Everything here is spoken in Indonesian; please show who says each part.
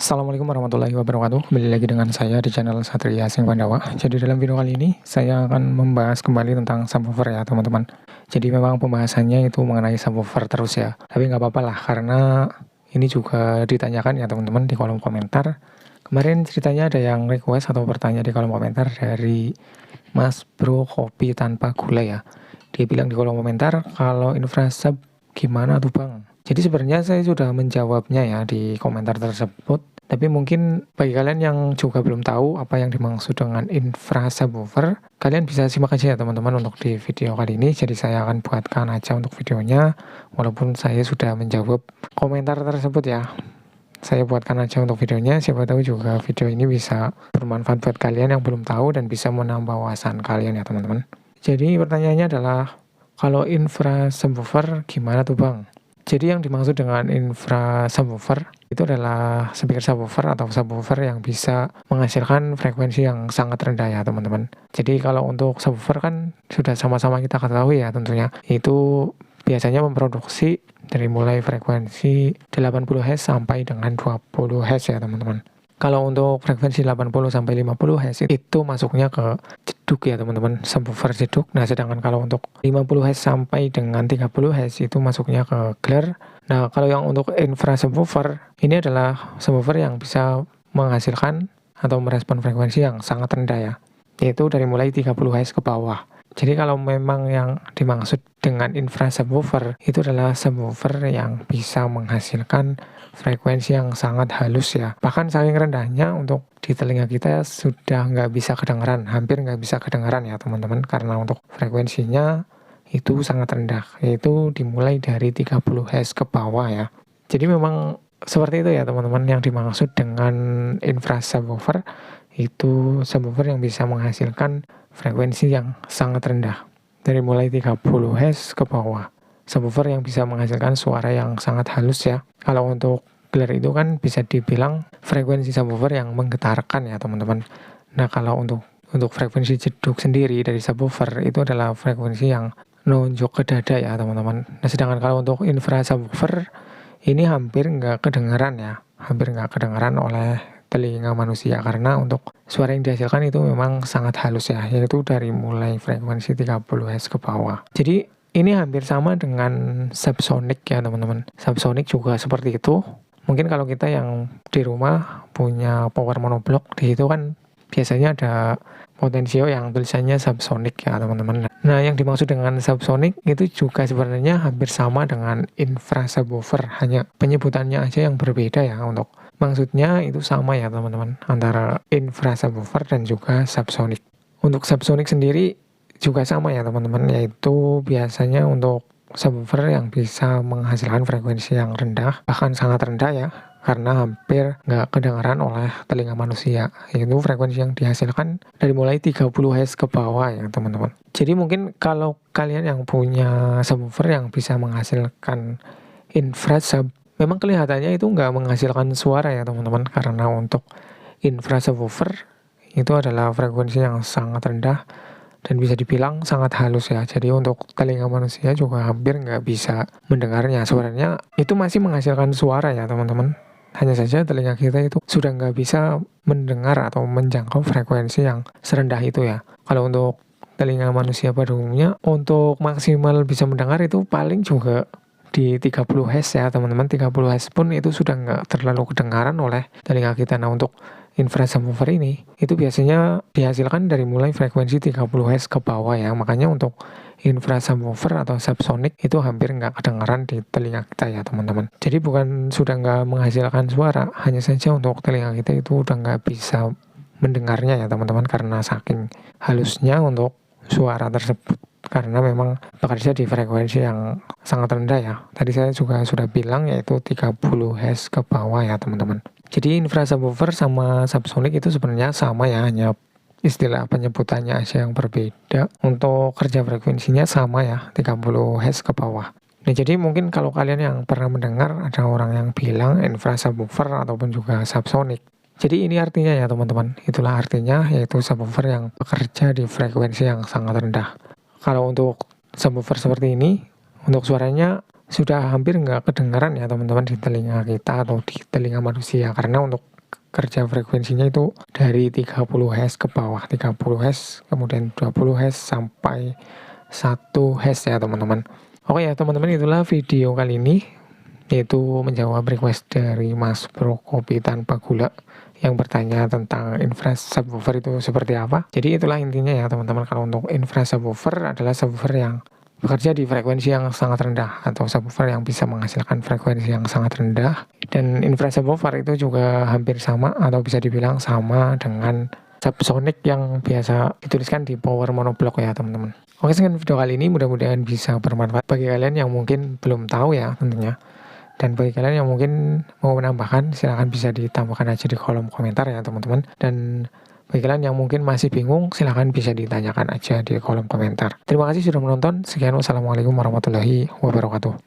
Speaker 1: Assalamualaikum warahmatullahi wabarakatuh. Kembali lagi dengan saya di channel Satria Sing Pandawa. Jadi dalam video kali ini saya akan membahas kembali tentang subwoofer ya teman-teman. Jadi memang pembahasannya itu mengenai subwoofer terus ya. Tapi nggak apa-apa lah karena ini juga ditanyakan ya teman-teman di kolom komentar. Kemarin ceritanya ada yang request atau bertanya di kolom komentar dari Mas Bro Kopi Tanpa Gula ya. Dia bilang di kolom komentar kalau infrasub gimana tuh Bang? Jadi sebenarnya saya sudah menjawabnya ya di komentar tersebut. Tapi mungkin bagi kalian yang juga belum tahu apa yang dimaksud dengan infra subwoofer, kalian bisa simak aja ya teman-teman untuk di video kali ini. Jadi saya akan buatkan aja untuk videonya, walaupun saya sudah menjawab komentar tersebut ya. Saya buatkan aja untuk videonya, siapa tahu juga video ini bisa bermanfaat buat kalian yang belum tahu dan bisa menambah wawasan kalian ya teman-teman. Jadi pertanyaannya adalah, kalau infra subwoofer gimana tuh Bang? Jadi yang dimaksud dengan infra subwoofer itu adalah speaker subwoofer atau subwoofer yang bisa menghasilkan frekuensi yang sangat rendah ya teman-teman. Jadi kalau untuk subwoofer kan sudah sama-sama kita ketahui ya tentunya. Itu biasanya memproduksi dari mulai frekuensi 80 Hz sampai dengan 20 Hz ya teman-teman. Kalau untuk frekuensi 80 sampai 50 Hz itu masuknya ke jeduk ya teman-teman, subwoofer jeduk. Nah, sedangkan kalau untuk 50 Hz sampai dengan 30 Hz itu masuknya ke glare. Nah, kalau yang untuk infra subwoofer ini adalah subwoofer yang bisa menghasilkan atau merespon frekuensi yang sangat rendah ya, yaitu dari mulai 30 Hz ke bawah. Jadi kalau memang yang dimaksud dengan infra subwoofer itu adalah subwoofer yang bisa menghasilkan frekuensi yang sangat halus ya. Bahkan saking rendahnya untuk di telinga kita sudah nggak bisa kedengaran, hampir nggak bisa kedengaran ya teman-teman. Karena untuk frekuensinya itu sangat rendah, yaitu dimulai dari 30 Hz ke bawah ya. Jadi memang seperti itu ya teman-teman yang dimaksud dengan infra subwoofer, itu subwoofer yang bisa menghasilkan frekuensi yang sangat rendah dari mulai 30 Hz ke bawah. Subwoofer yang bisa menghasilkan suara yang sangat halus ya. Kalau untuk glare itu kan bisa dibilang frekuensi subwoofer yang menggetarkan ya teman-teman. Nah kalau untuk frekuensi jeduk sendiri dari subwoofer itu adalah frekuensi yang nonjok ke dada ya teman-teman. Nah sedangkan kalau untuk infra subwoofer ini hampir nggak kedengaran ya, hampir nggak kedengaran oleh telinga manusia karena untuk suara yang dihasilkan itu memang sangat halus ya, yaitu dari mulai frekuensi 30 Hz ke bawah. Jadi ini hampir sama dengan subsonic ya teman-teman. Subsonic juga seperti itu. Mungkin kalau kita yang di rumah punya power monoblock, di situ kan biasanya ada potensio yang tulisannya subsonic ya teman-teman. Nah yang dimaksud dengan subsonic itu juga sebenarnya hampir sama dengan infra subwoofer, hanya penyebutannya aja yang berbeda ya. Untuk maksudnya itu sama ya teman-teman antara infra subwoofer dan juga subsonic. Untuk subsonic sendiri juga sama ya teman-teman, yaitu biasanya untuk subwoofer yang bisa menghasilkan frekuensi yang rendah, bahkan sangat rendah ya, karena hampir nggak kedengaran oleh telinga manusia. Itu frekuensi yang dihasilkan dari mulai 30 Hz ke bawah ya teman-teman. Jadi mungkin kalau kalian yang punya subwoofer yang bisa menghasilkan infrasub, memang kelihatannya itu nggak menghasilkan suara ya teman-teman, karena untuk infra subwoofer itu adalah frekuensi yang sangat rendah dan bisa dibilang sangat halus ya. Jadi untuk telinga manusia juga hampir nggak bisa mendengarnya. Sebenarnya itu masih menghasilkan suara ya teman-teman. Hanya saja telinga kita itu sudah nggak bisa mendengar atau menjangkau frekuensi yang serendah itu ya. Kalau untuk telinga manusia pada umumnya, untuk maksimal bisa mendengar itu paling juga di 30 Hz ya teman-teman. 30 Hz pun itu sudah nggak terlalu kedengaran oleh telinga kita. Nah untuk infra subwoofer ini itu biasanya dihasilkan dari mulai frekuensi 30 Hz ke bawah ya. Makanya untuk infra subwoofer atau subsonic itu hampir nggak kedengaran di telinga kita ya teman-teman. Jadi bukan sudah nggak menghasilkan suara, hanya saja untuk telinga kita itu udah nggak bisa mendengarnya ya teman-teman, karena saking halusnya untuk suara tersebut, karena memang bekerja di frekuensi yang sangat rendah ya. Tadi saya juga sudah bilang yaitu 30 Hz ke bawah ya teman-teman. Jadi infra subwoofer sama subsonic itu sebenarnya sama ya, hanya istilah penyebutannya aja yang berbeda. Untuk kerja frekuensinya sama ya, 30 Hz ke bawah. Nah jadi mungkin kalau kalian yang pernah mendengar ada orang yang bilang infra subwoofer ataupun juga subsonic, jadi ini artinya ya teman-teman, itulah artinya, yaitu subwoofer yang bekerja di frekuensi yang sangat rendah. Kalau untuk subwoofer seperti ini, untuk suaranya sudah hampir nggak kedengaran ya teman-teman di telinga kita atau di telinga manusia, karena untuk kerja frekuensinya itu dari 30 Hz ke bawah, 30 Hz, kemudian 20 Hz sampai 1 Hz ya teman-teman. Oke ya teman-teman, itulah video kali ini, yaitu menjawab request dari Mas Bro Kopi Tanpa Gula yang bertanya tentang infrared subwoofer itu seperti apa. Jadi itulah intinya ya teman-teman, kalau untuk infrared subwoofer adalah subwoofer yang bekerja di frekuensi yang sangat rendah atau subwoofer yang bisa menghasilkan frekuensi yang sangat rendah. Dan infrared subwoofer itu juga hampir sama atau bisa dibilang sama dengan subsonic yang biasa dituliskan di power monoblock ya teman-teman. Oke, sekian video kali ini, mudah-mudahan bisa bermanfaat bagi kalian yang mungkin belum tahu ya tentunya. Dan bagi kalian yang mungkin mau menambahkan, silahkan bisa ditambahkan aja di kolom komentar ya teman-teman. Dan bagi kalian yang mungkin masih bingung, silahkan bisa ditanyakan aja di kolom komentar. Terima kasih sudah menonton. Sekian, wassalamualaikum warahmatullahi wabarakatuh.